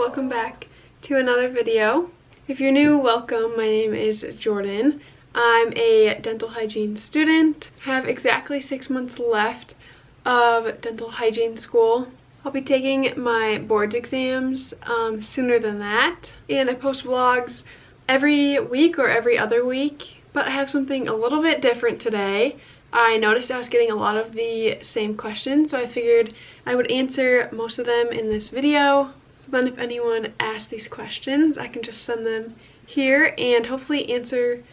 welcome back to another video. If you're new, welcome. My name is Jordan. I'm a dental hygiene student. I have exactly 6 months left of dental hygiene school. I'll be taking my boards exams sooner than that, and I post vlogs every week or every other week, but I have something a little bit different today. I noticed I was getting a lot of the same questions, so I figured I would answer most of them in this video. So then if anyone asks these questions, I can just send them here and hopefully answer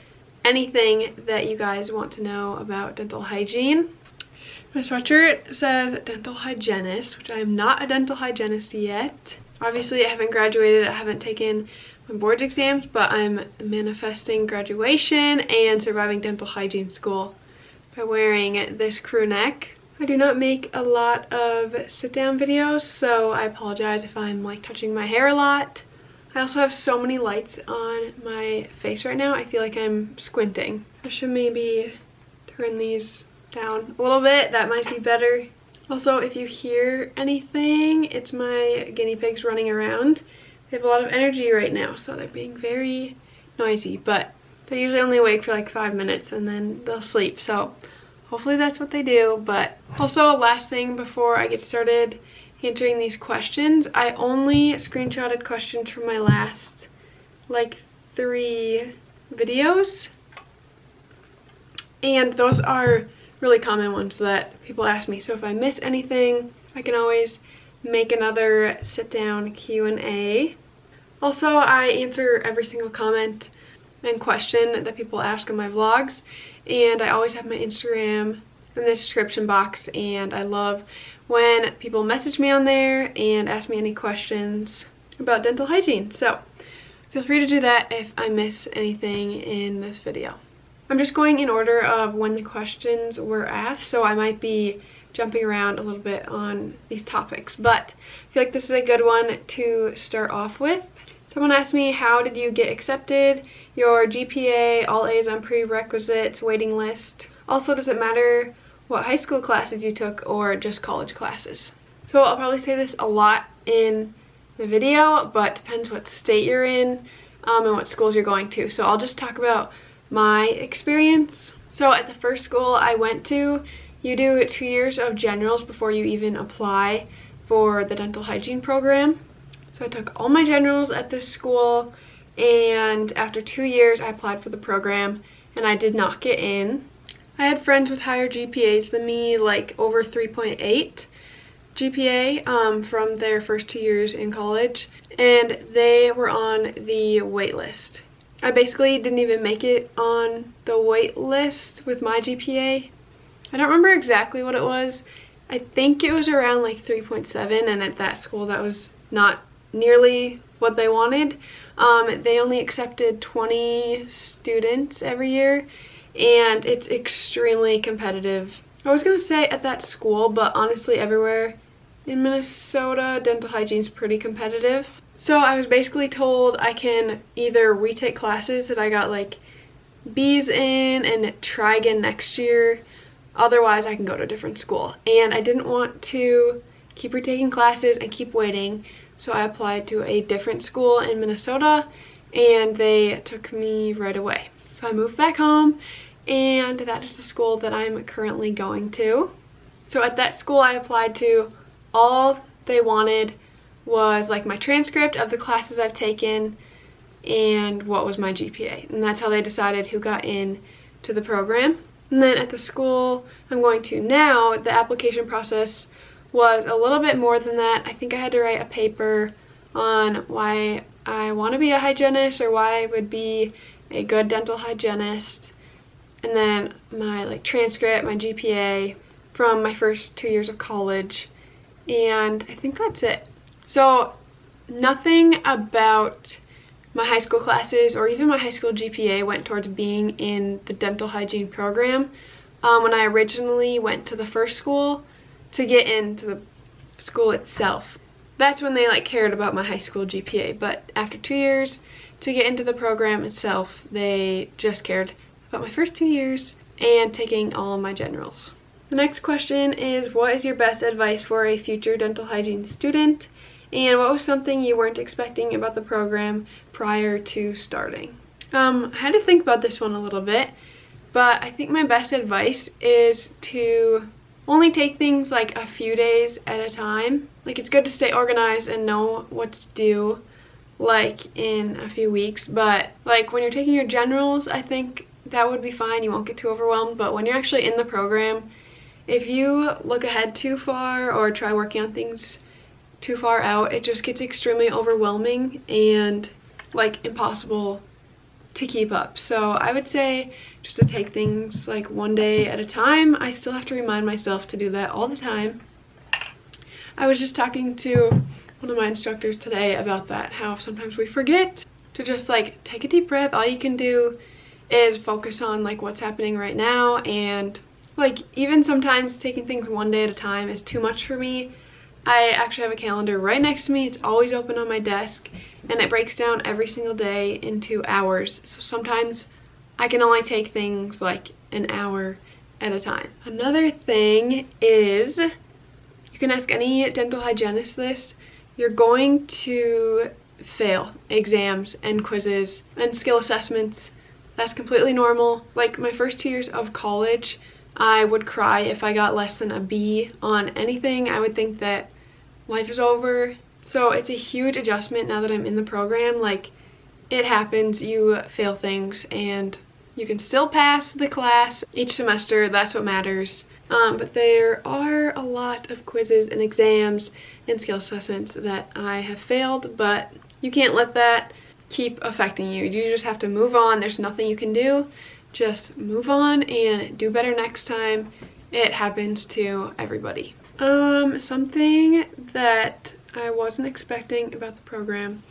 anything that you guys want to know about dental hygiene. My sweatshirt says dental hygienist, which I am not a dental hygienist yet. Obviously I haven't graduated, I haven't taken my boards exams, but I'm manifesting graduation and surviving dental hygiene school by wearing this crew neck. I do not make a lot of sit-down videos, so I apologize if I'm like touching my hair a lot. I also have so many lights on my face right now, I feel like I'm squinting. I should maybe turn these down a little bit, that might be better. Also, if you hear anything, it's my guinea pigs running around. They have a lot of energy right now, so they're being very noisy, but they usually only awake for like 5 minutes and then they'll sleep, so hopefully that's what they do. But also, last thing before I get started answering these questions, I only screenshotted questions from my last like 3 videos, and those are really common ones that people ask me, so if I miss anything I can always make another sit-down Q&A. Also, I answer every single comment and question that people ask in my vlogs, and I always have my Instagram in the description box, and I love when people message me on there and ask me any questions about dental hygiene, so feel free to do that if I miss anything in this video. I'm just going in order of when the questions were asked, so I might be jumping around a little bit on these topics, but I feel like this is a good one to start off with. Someone asked me, how did you get accepted? Your GPA, all A's on prerequisites, waiting list. Also, does it matter what high school classes you took or just college classes? So I'll probably say this a lot in the video, but depends what state you're in and what schools you're going to. So I'll just talk about my experience. So at the first school I went to, you do 2 years of generals before you even apply for the dental hygiene program. So I took all my generals at this school, and after 2 years I applied for the program and I did not get in. I had friends with higher GPAs than me, like over 3.8 GPA from their first 2 years in college, and they were on the wait list. I basically didn't even make it on the wait list with my GPA. I don't remember exactly what it was. I think it was around like 3.7, and at that school that was not nearly what they wanted. They only accepted 20 students every year, and it's extremely competitive. I was gonna say at that school, but honestly everywhere in Minnesota dental hygiene is pretty competitive. So I was basically told I can either retake classes that I got like B's in and try again next year, otherwise I can go to a different school. And I didn't want to keep retaking classes and keep waiting, so I applied to a different school in Minnesota and they took me right away. So I moved back home, and that is the school that I'm currently going to. So at that school I applied to, all they wanted was like my transcript of the classes I've taken and what was my GPA, and that's how they decided who got in to the program. And then at the school I'm going to now, the application process was a little bit more than that. I think I had to write a paper on why I want to be a hygienist or why I would be a good dental hygienist, and then my like transcript, my GPA from my first 2 years of college, and I think that's it. So nothing about my high school classes or even my high school GPA went towards being in the dental hygiene program. When I originally went to the first school to get into the school itself, that's when they like cared about my high school GPA, but after 2 years to get into the program itself, they just cared about my first 2 years and taking all of my generals. The next question is, what is your best advice for a future dental hygiene student And what was something you weren't expecting about the program prior to starting? I had to think about this one a little bit, but I think my best advice is to only take things like a few days at a time. Like, it's good to stay organized and know what to do like in a few weeks, but like when you're taking your generals, I think that would be fine. You won't get too overwhelmed. But when you're actually in the program, if you look ahead too far or try working on things too far out, it just gets extremely overwhelming and like impossible to keep up. So I would say just to take things like one day at a time. I still have to remind myself to do that all the time. I was just talking to one of my instructors today about that, how sometimes we forget to just like take a deep breath. All you can do is focus on like what's happening right now, and like even sometimes taking things one day at a time is too much for me. I actually have a calendar right next to me. It's always open on my desk, and it breaks down every single day into hours. So sometimes I can only take things like an hour at a time. Another thing is, you can ask any dental hygienist this, you're going to fail exams and quizzes and skill assessments. That's completely normal. Like my first 2 years of college, I would cry if I got less than a B on anything. I would think that life is over. So it's a huge adjustment now that I'm in the program. Like, it happens, you fail things, and you can still pass the class each semester. That's what matters. But there are a lot of quizzes and exams and skill assessments that I have failed, but you can't let that keep affecting you. You just have to move on. There's nothing you can do. Just move on and do better next time. It happens to everybody. Something that I wasn't expecting about the program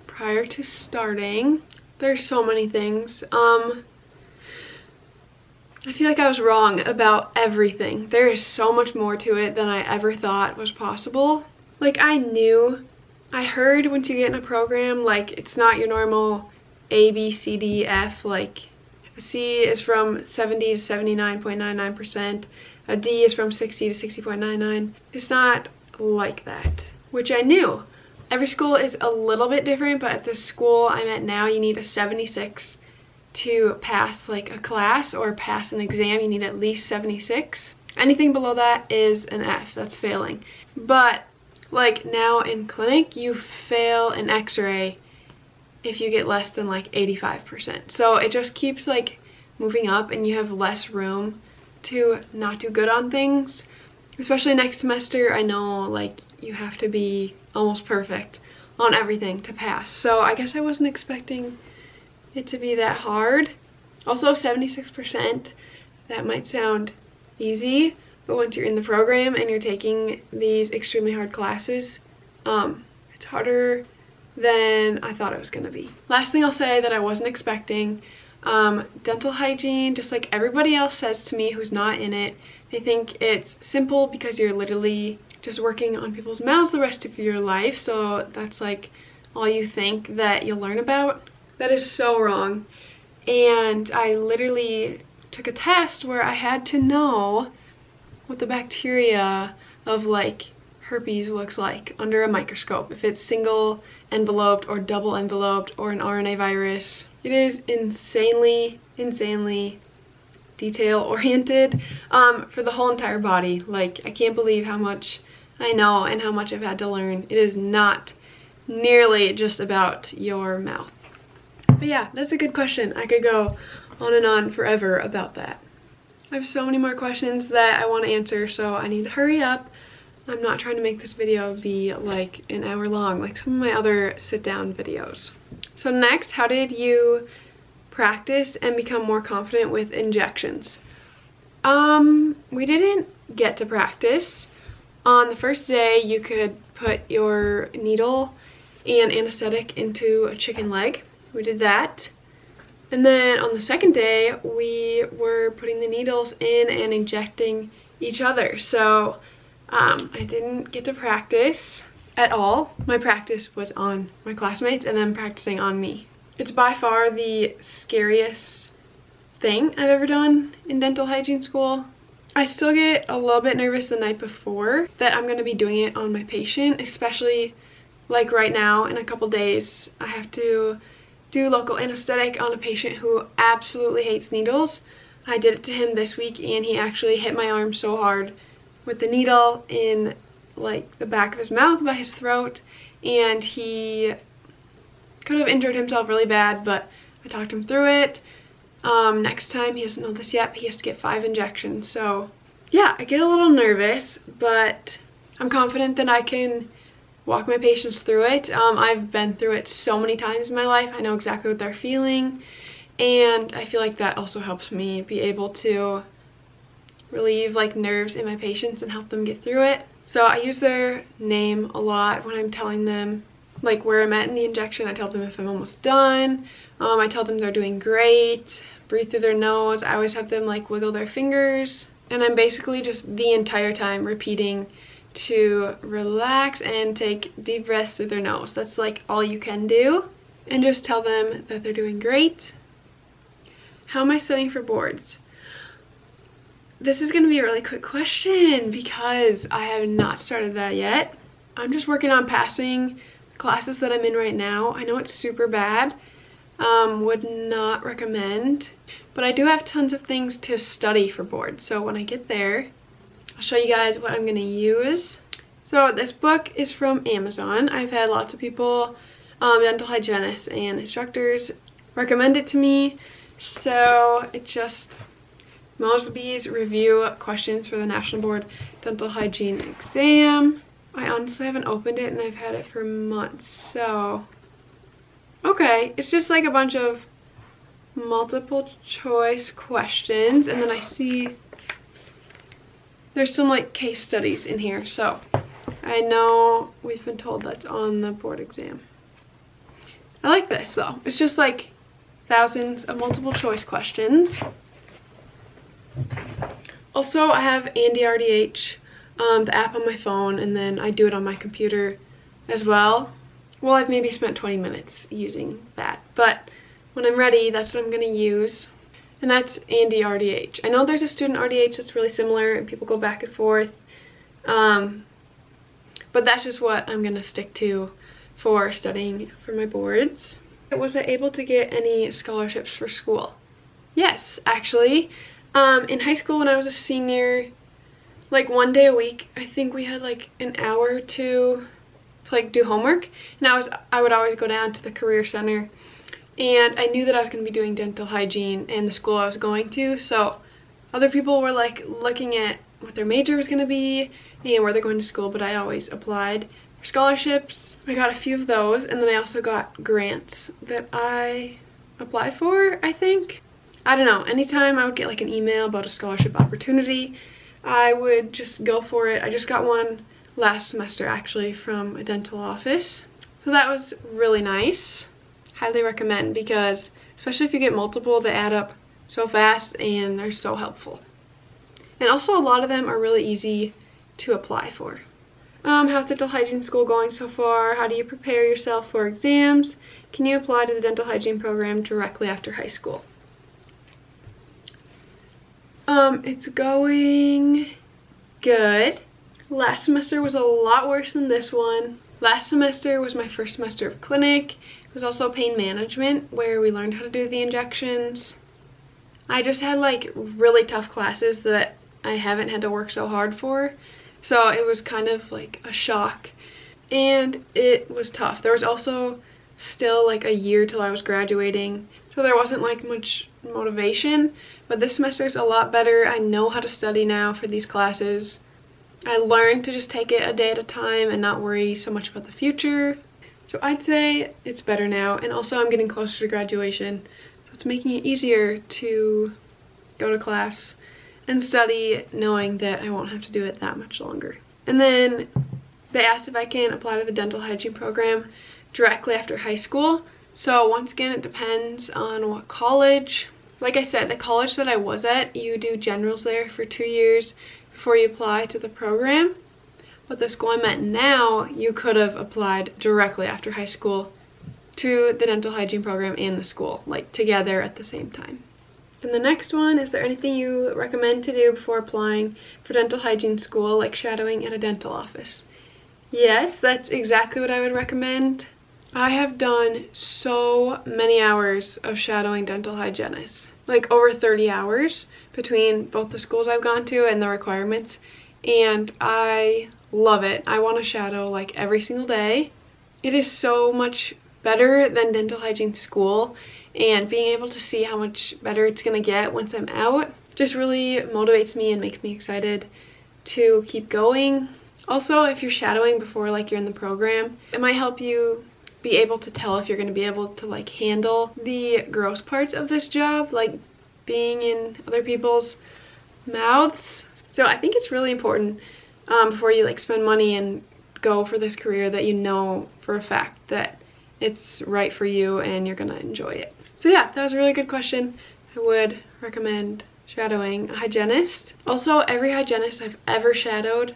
prior to starting. There's so many things. I feel like I was wrong about everything. There is so much more to it than I ever thought was possible. Like, I heard once you get in a program, like, it's not your normal A, B, C, D, F. Like, a C is from 70 to 79.99%. A D is from 60 to 60.99. It's not like that, which I knew. Every school is a little bit different, but at the school I'm at now, you need a 76 to pass like a class or pass an exam. You need at least 76. Anything below that is an F. That's failing. But like now in clinic, you fail an x-ray if you get less than like 85%. So it just keeps like moving up, and you have less room to not do good on things. Especially next semester, I know like you have to be almost perfect on everything to pass. So I guess I wasn't expecting it to be that hard. Also, 76%, that might sound easy, but once you're in the program and you're taking these extremely hard classes, it's harder than I thought it was gonna be. Last thing I'll say that I wasn't expecting, dental hygiene, just like everybody else says to me who's not in it, they think it's simple because you're literally just working on people's mouths the rest of your life, so that's like all you think that you'll learn about. That is so wrong. And I literally took a test where I had to know what the bacteria of like herpes looks like under a microscope, if it's single enveloped or double enveloped or an RNA virus. It is insanely detail oriented for the whole entire body. Like, I can't believe how much I know and how much I've had to learn. It is not nearly just about your mouth. But yeah, that's a good question. I could go on and on forever about that. I have so many more questions that I want to answer, so I need to hurry up. I'm not trying to make this video be like an hour long like some of my other sit-down videos. So next, how did you practice and become more confident with injections? We didn't get to practice. On the first day, you could put your needle and anesthetic into a chicken leg. We did that. And then on the second day, we were putting the needles in and injecting each other. So I didn't get to practice at all. My practice was on my classmates and then practicing on me. It's by far the scariest thing I've ever done in dental hygiene school. I still get a little bit nervous the night before that I'm going to be doing it on my patient, especially Like right now, in a couple days, I have to do local anesthetic on a patient who absolutely hates needles. I did it to him this week, and he actually hit my arm so hard with the needle in like the back of his mouth by his throat, and he could have injured himself really bad, but I talked him through it. Next time, he doesn't know this yet, but he has to get 5 injections. So yeah, I get a little nervous, but I'm confident that I can walk my patients through it. I've been through it so many times in my life. I know exactly what they're feeling, and I feel like that also helps me be able to relieve like nerves in my patients and help them get through it. So I use their name a lot when I'm telling them like where I'm at in the injection. I tell them if I'm almost done. I tell them they're doing great. Breathe through their nose. I always have them like wiggle their fingers, and I'm basically just the entire time repeating to relax and take deep breaths through their nose. That's like all you can do, and just tell them that they're doing great. How am I studying for boards? This is going to be a really quick question because I have not started that yet. I'm just working on passing the classes that I'm in right now. I know it's super bad. Would not recommend, but I do have tons of things to study for boards. So when I get there, I'll show you guys what I'm going to use. So this book is from Amazon. I've had lots of people, dental hygienists and instructors, recommend it to me. So it just Mosby's review questions for the National Board Dental Hygiene exam. I honestly haven't opened it, and I've had it for months. So okay, it's just like a bunch of multiple choice questions, and then I see there's some like case studies in here. So I know we've been told that's on the board exam. I like this though. It's just like thousands of multiple choice questions. Also, I have Andy RDH, the app on my phone, and then I do it on my computer as well. Well, I've maybe spent 20 minutes using that, but when I'm ready, that's what I'm going to use. And that's Andy RDH. I know there's a student RDH that's really similar, and people go back and forth. But that's just what I'm going to stick to for studying for my boards. Was I able to get any scholarships for school? Yes, actually. In high school when I was a senior, like 1 day a week, I think we had like an hour or two to like do homework, and I would always go down to the career center, and I knew that I was going to be doing dental hygiene in the school I was going to, so other people were like looking at what their major was going to be and where they're going to school, but I always applied for scholarships. I got a few of those, and then I also got grants that I applied for, I think. I don't know, anytime I would get like an email about a scholarship opportunity, I would just go for it. I just got one last semester actually from a dental office, so that was really nice. Highly recommend, because especially if you get multiple, they add up so fast and they're so helpful. And also a lot of them are really easy to apply for. How's dental hygiene school going so far? How do you prepare yourself for exams? Can you apply to the dental hygiene program directly after high school? It's going good. Last semester was a lot worse than this one. Last semester was my first semester of clinic. It was also pain management, where we learned how to do the injections. I just had like really tough classes that I haven't had to work so hard for. So it was kind of like a shock, and it was tough. There was also still like a year till I was graduating, so there wasn't like much motivation, but this semester is a lot better. I know how to study now for these classes. I learned to just take it a day at a time and not worry so much about the future. So I'd say it's better now, and also I'm getting closer to graduation, so it's making it easier to go to class and study knowing that I won't have to do it that much longer. And then they asked if I can apply to the dental hygiene program directly after high school. So once again, it depends on what college. Like I said, the college that I was at, you do generals there for 2 years before you apply to the program. But the school I'm at now, you could have applied directly after high school to the dental hygiene program and the school, like together at the same time. And the next one, is there anything you recommend to do before applying for dental hygiene school, like shadowing at a dental office? Yes, that's exactly what I would recommend. I have done so many hours of shadowing dental hygienists, like over 30 hours between both the schools I've gone to and the requirements, and I love it. I want to shadow like every single day. It is so much better than dental hygiene school, and being able to see how much better it's going to get once I'm out just really motivates me and makes me excited to keep going. Also, if you're shadowing before like you're in the program, it might help you be able to tell if you're going to be able to like handle the gross parts of this job, like being in other people's mouths. So I think it's really important before you like spend money and go for this career that you know for a fact that it's right for you and you're gonna enjoy it. So yeah, that was a really good question. I would recommend shadowing a hygienist. Also, every hygienist I've ever shadowed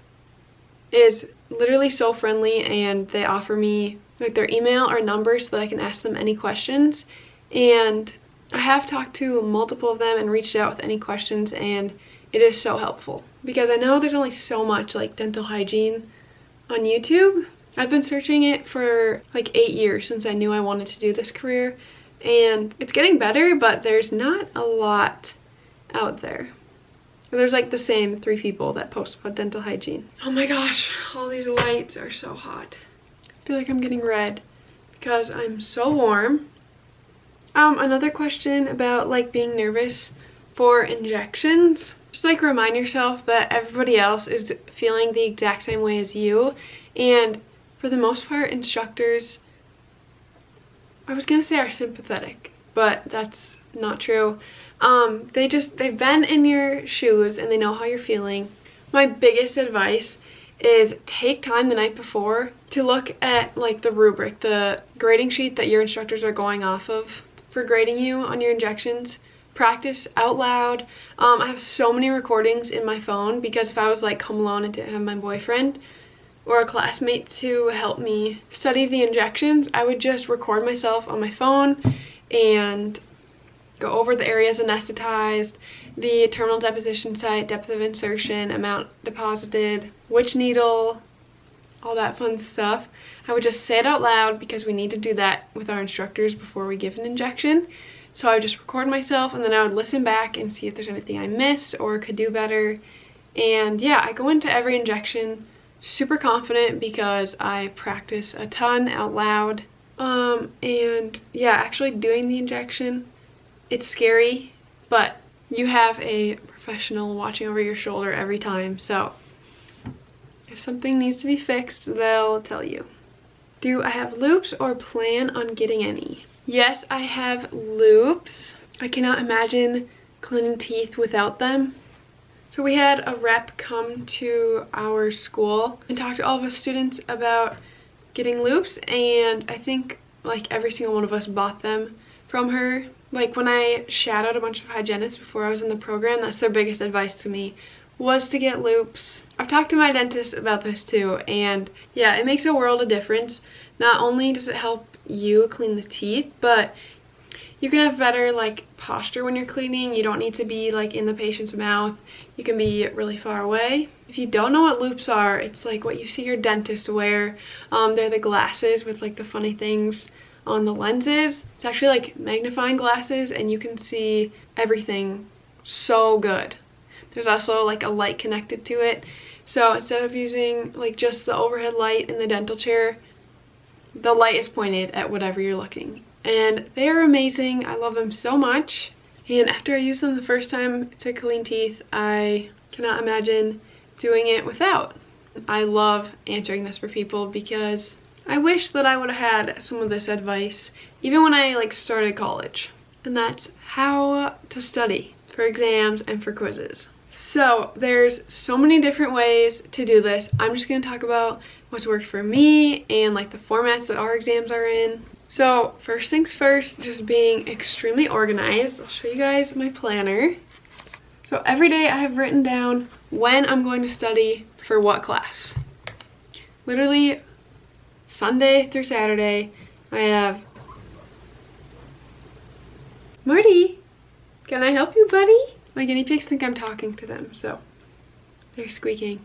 is literally so friendly, and they offer me like their email or number so that I can ask them any questions. And I have talked to multiple of them and reached out with any questions, and it is so helpful because I know there's only so much like dental hygiene on YouTube. I've been searching it for like 8 years since I knew I wanted to do this career, and it's getting better, but there's not a lot out there. There's like the same 3 people that post about dental hygiene. Oh my gosh, all these lights are so hot. I feel like I'm getting red because I'm so warm. Another question about like being nervous for injections. Just like remind yourself that everybody else is feeling the exact same way as you, and for the most part instructors, I was gonna say are sympathetic, but that's not true. They've been in your shoes and they know how you're feeling. My biggest advice is take time the night before to look at like the rubric, the grading sheet that your instructors are going off of for grading you on your injections. Practice out loud. I have so many recordings in my phone because if I was like home alone and didn't have my boyfriend or a classmate to help me study the injections, I would just record myself on my phone and go over the areas anesthetized, the terminal deposition site, depth of insertion, amount deposited, which needle, all that fun stuff. I would just say it out loud because we need to do that with our instructors before we give an injection. So I would just record myself and then I would listen back and see if there's anything I missed or could do better. And yeah, I go into every injection super confident because I practice a ton out loud. And yeah, actually doing the injection, it's scary, but you have a professional watching over your shoulder every time, so if something needs to be fixed, they'll tell you. Do I have loupes or plan on getting any? Yes, I have loupes. I cannot imagine cleaning teeth without them. So we had a rep come to our school and talk to all of us students about getting loupes, and I think like every single one of us bought them from her. Like when I shadowed a bunch of hygienists before I was in the program, that's their biggest advice to me, was to get loupes. I've talked to my dentist about this too, and yeah, it makes a world of difference. Not only does it help you clean the teeth, but you can have better like posture when you're cleaning. You don't need to be like in the patient's mouth. You can be really far away. If you don't know what loupes are, it's like what you see your dentist wear. They're the glasses with like the funny things on the lenses. It's actually like magnifying glasses and you can see everything so good. There's also like a light connected to it. So instead of using like just the overhead light in the dental chair, the light is pointed at whatever you're looking. And they are amazing. I love them so much. And after I used them the first time to clean teeth, I cannot imagine doing it without. I love answering this for people because I wish that I would have had some of this advice even when I like started college. And that's how to study for exams and for quizzes. So there's so many different ways to do this. I'm just going to talk about what's worked for me and like the formats that our exams are in. So first things first, just being extremely organized. I'll show you guys my planner. So every day I have written down when I'm going to study for what class. Literally Sunday through Saturday, I have... Marty, can I help you, buddy? My guinea pigs think I'm talking to them, so they're squeaking.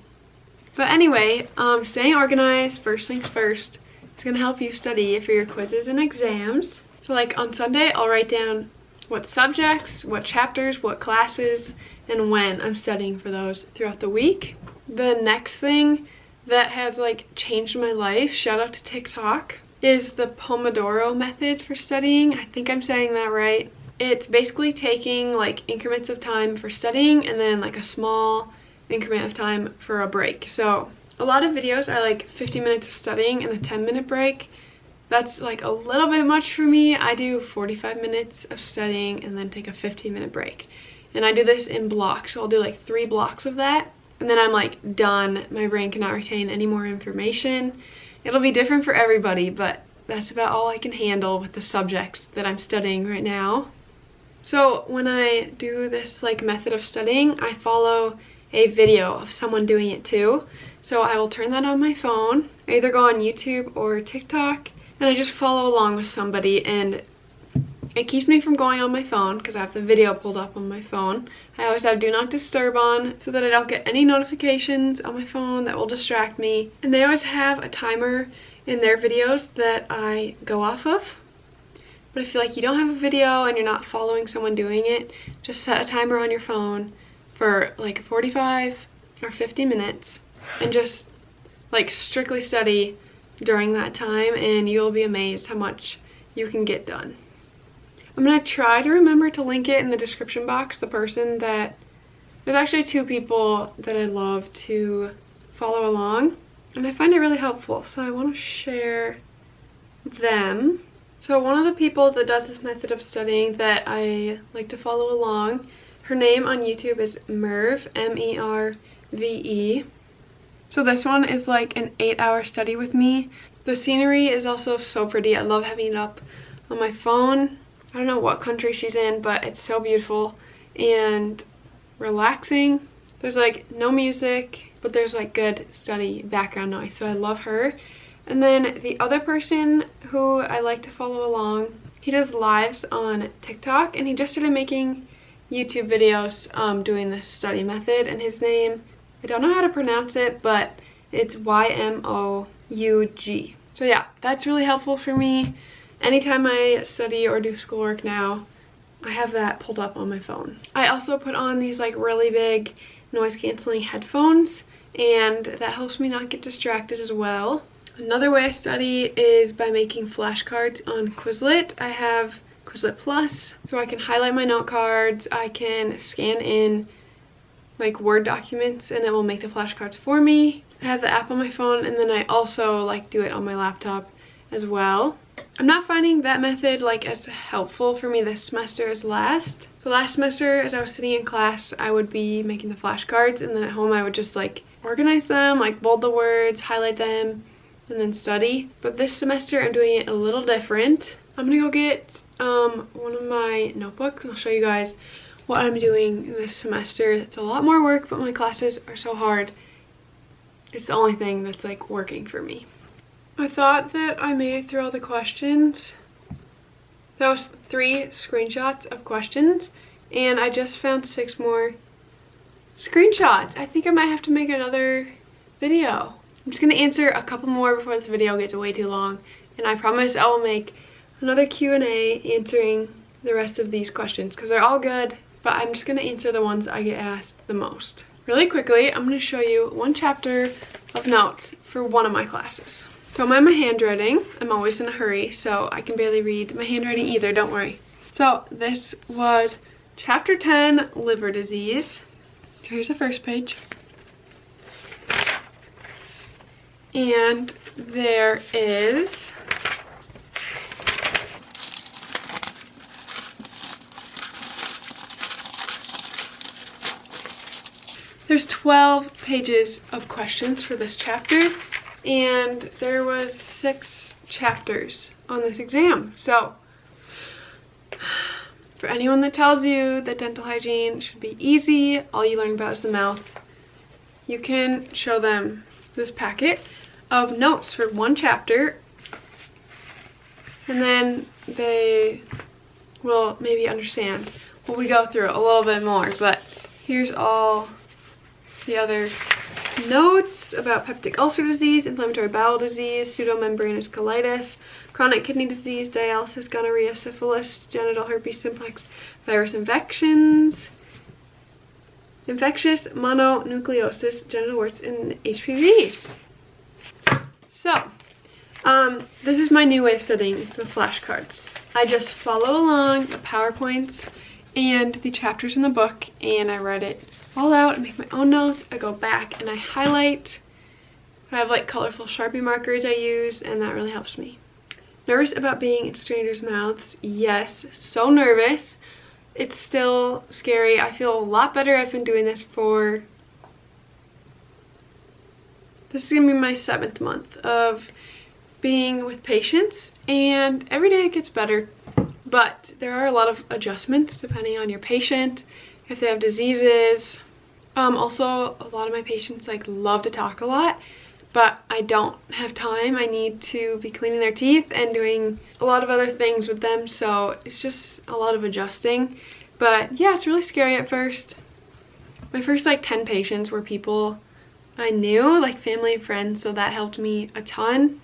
But anyway, staying organized, first things first, it's gonna help you study for your quizzes and exams. So like on Sunday, I'll write down what subjects, what chapters, what classes, and when I'm studying for those throughout the week. The next thing that has like changed my life, shout out to TikTok, is the Pomodoro method for studying. I think I'm saying that right. It's basically taking like increments of time for studying and then like a small increment of time for a break. So a lot of videos are like 50 minutes of studying and a 10-minute break. That's like a little bit much for me. I do 45 minutes of studying and then take a 15-minute break. And I do this in blocks. So I'll do like 3 blocks of that. And then I'm like done. My brain cannot retain any more information. It'll be different for everybody, but that's about all I can handle with the subjects that I'm studying right now. So when I do this like method of studying, I follow a video of someone doing it too. So I will turn that on my phone. I either go on YouTube or TikTok, and I just follow along with somebody, and it keeps me from going on my phone because I have the video pulled up on my phone. I always have do not disturb on so that I don't get any notifications on my phone that will distract me. And they always have a timer in their videos that I go off of. But if you like you don't have a video and you're not following someone doing it, just set a timer on your phone for like 45 or 50 minutes and just like strictly study during that time, and you'll be amazed how much you can get done. I'm gonna try to remember to link it in the description box, the person that, there's actually 2 people that I love to follow along and I find it really helpful, so I want to share them. So one of the people that does this method of studying that I like to follow along, her name on YouTube is Merve, M-E-R-V-E. So this one is like an 8-hour study with me. The scenery is also so pretty. I love having it up on my phone. I don't know what country she's in, but it's so beautiful and relaxing. There's like no music, but there's like good study background noise, so I love her. And then the other person who I like to follow along, he does lives on TikTok, and he just started making YouTube videos doing this study method, and his name, I don't know how to pronounce it, but it's Y-M-O-U-G. So yeah, that's really helpful for me. Anytime I study or do schoolwork now, I have that pulled up on my phone. I also put on these like really big noise canceling headphones, and that helps me not get distracted as well. Another way I study is by making flashcards on Quizlet. I have Quizlet Plus, so I can highlight my note cards. I can scan in like Word documents and it will make the flashcards for me. I have the app on my phone, and then I also like do it on my laptop as well. I'm not finding that method like as helpful for me this semester as last. So last semester, as I was sitting in class, I would be making the flashcards, and then at home I would just like organize them, like bold the words, highlight them, and then study. But this semester I'm doing it a little different. I'm gonna go get one of my notebooks and I'll show you guys what I'm doing this semester. It's a lot more work, but my classes are so hard. It's the only thing that's like working for me. I thought that I made it through all the questions. That was 3 screenshots of questions, and I just found 6 more screenshots. I think I might have to make another video. I'm just gonna answer a couple more before this video gets way too long, and I promise I will make another Q&A answering the rest of these questions because they're all good, but I'm just gonna answer the ones I get asked the most. Really quickly, I'm gonna show you one chapter of notes for one of my classes. Don't mind my handwriting. I'm always in a hurry, so I can barely read my handwriting either, don't worry. So this was chapter 10, liver disease. So here's the first page. And there is there's 12 pages of questions for this chapter, and there was 6 chapters on this exam. So for anyone that tells you that dental hygiene should be easy, all you learn about is the mouth, you can show them this packet of notes for one chapter, and then they will maybe understand what we go through a little bit more. But here's all the other notes about peptic ulcer disease, inflammatory bowel disease, pseudomembranous colitis, chronic kidney disease, dialysis, gonorrhea, syphilis, genital herpes simplex virus infections, infectious mononucleosis, genital warts, and HPV. So, this is my new way of studying. It's with flashcards. I just follow along the PowerPoints and the chapters in the book, and I write it all out and make my own notes. I go back and I highlight. I have like colorful Sharpie markers I use, and that really helps me. Nervous about being in strangers' mouths? Yes, so nervous. It's still scary. I feel a lot better. I've been doing this for, this is gonna be my 7th month of being with patients, and every day it gets better, but there are a lot of adjustments depending on your patient, if they have diseases. Also, a lot of my patients like love to talk a lot, but I don't have time. I need to be cleaning their teeth and doing a lot of other things with them, so it's just a lot of adjusting. But yeah, it's really scary at first. My first like 10 patients were people I knew, like family and friends, so that helped me a ton.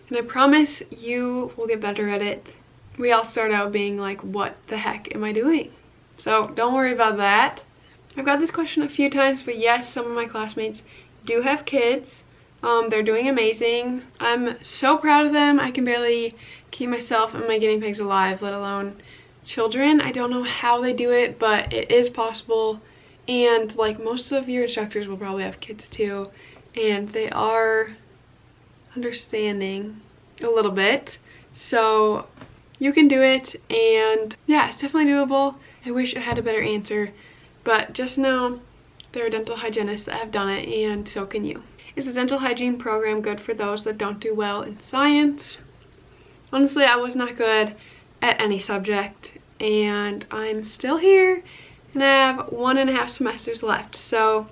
And I promise you will get better at it. We all start out being like, what the heck am I doing? So don't worry about that. I've got this question a few times, but yes, some of my classmates do have kids. They're doing amazing. I'm so proud of them. I can barely keep myself and my guinea pigs alive, let alone children. I don't know how they do it, but it is possible. And like most of your instructors will probably have kids too, and they are understanding a little bit, so you can do it. And yeah, it's definitely doable. I wish I had a better answer, but just know there are dental hygienists that have done it, and so can you. Is the dental hygiene program good for those that don't do well in science? Honestly, I was not good at any subject, and I'm still here, and I have 1.5 semesters left, so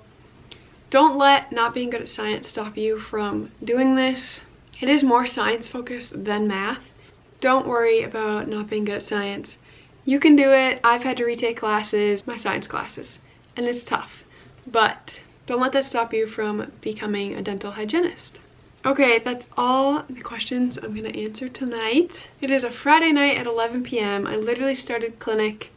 don't let not being good at science stop you from doing this. It is more science focused than math. Don't worry about not being good at science. You can do it. I've had to retake classes, my science classes, and it's tough, but don't let that stop you from becoming a dental hygienist. Okay, that's all the questions I'm gonna answer tonight. It is a Friday night at 11 p.m. I literally started clinic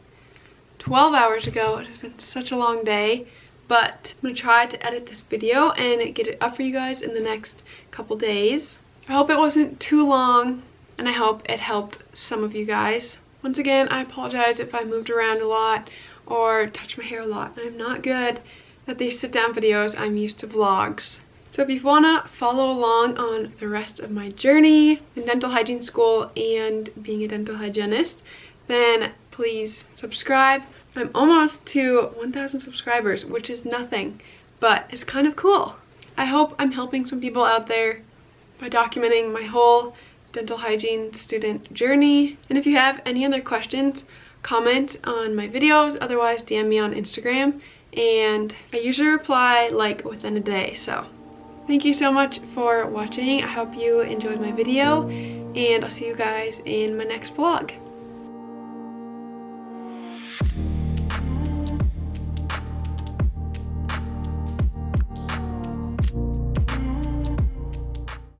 12 hours ago. It has been such a long day, but I'm gonna try to edit this video and get it up for you guys in the next couple days. I hope it wasn't too long, and I hope it helped some of you guys. Once again, I apologize if I moved around a lot or touched my hair a lot. I'm not good at these sit-down videos. I'm used to vlogs. So if you wanna follow along on the rest of my journey in dental hygiene school and being a dental hygienist, then please subscribe. I'm almost to 1,000 subscribers, which is nothing, but it's kind of cool. I hope I'm helping some people out there by documenting my whole dental hygiene student journey. And if you have any other questions, comment on my videos. Otherwise, DM me on Instagram, and I usually reply like within a day. So thank you so much for watching. I hope you enjoyed my video, and I'll see you guys in my next vlog.